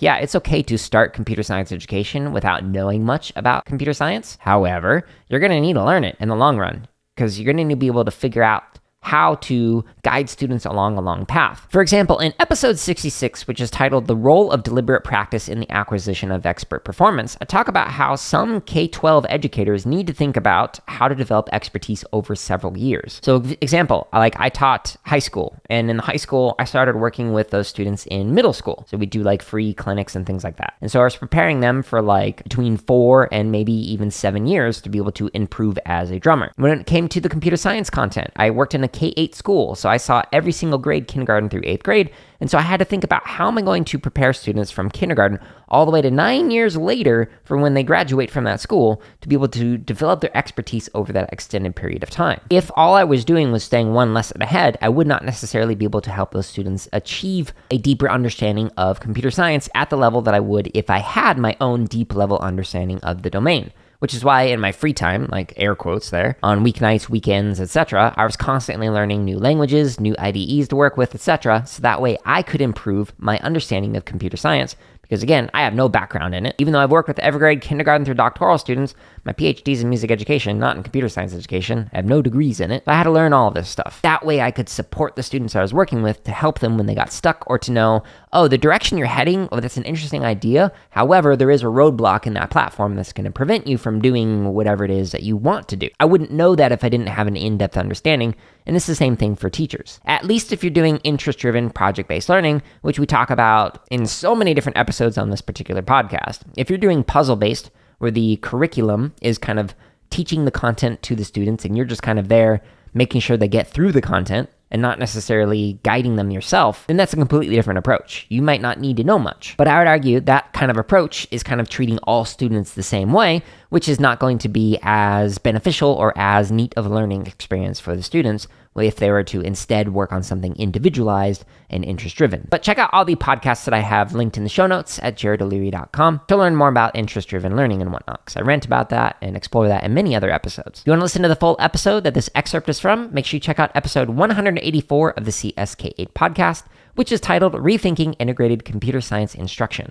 Yeah, it's okay to start computer science education without knowing much about computer science. However, you're going to need to learn it in the long run because you're going to need to be able to figure out how to guide students along a long path. For example, in episode 66, which is titled The Role of Deliberate Practice in the Acquisition of Expert Performance, I talk about how some K-12 educators need to think about how to develop expertise over several years. So example, I taught high school, and in the high school, I started working with those students in middle school. So we do free clinics and things like that. And so I was preparing them for between 4 and maybe even 7 years to be able to improve as a drummer. When it came to the computer science content, I worked in a K-8 school, so I saw every single grade, kindergarten through 8th grade, and so I had to think about how am I going to prepare students from kindergarten all the way to 9 years later for when they graduate from that school to be able to develop their expertise over that extended period of time. If all I was doing was staying one lesson ahead, I would not necessarily be able to help those students achieve a deeper understanding of computer science at the level that I would if I had my own deep level understanding of the domain. Which is why in my free time, air quotes there, on weeknights, weekends, etc., I was constantly learning new languages, new IDEs to work with, etc., so that way I could improve my understanding of computer science. Because again, I have no background in it. Even though I've worked with every grade, kindergarten through doctoral students, my PhD's in music education, not in computer science education. I have no degrees in it. I had to learn all of this stuff. That way I could support the students I was working with to help them when they got stuck or to know, oh, the direction you're heading, oh, that's an interesting idea. However, there is a roadblock in that platform that's going to prevent you from doing whatever it is that you want to do. I wouldn't know that if I didn't have an in-depth understanding. And it's the same thing for teachers. At least if you're doing interest-driven project-based learning, which we talk about in so many different episodes on this particular podcast. If you're doing puzzle-based, where the curriculum is kind of teaching the content to the students and you're just kind of there making sure they get through the content and not necessarily guiding them yourself, then that's a completely different approach. You might not need to know much. But I would argue that kind of approach is kind of treating all students the same way, which is not going to be as beneficial or as neat of a learning experience for the students if they were to instead work on something individualized and interest-driven. But check out all the podcasts that I have linked in the show notes at jaredoleary.com to learn more about interest-driven learning and whatnot, because I rant about that and explore that in many other episodes. If you want to listen to the full episode that this excerpt is from, make sure you check out episode 184 of the CSK8 podcast, which is titled Rethinking Integrated Computer Science Instruction.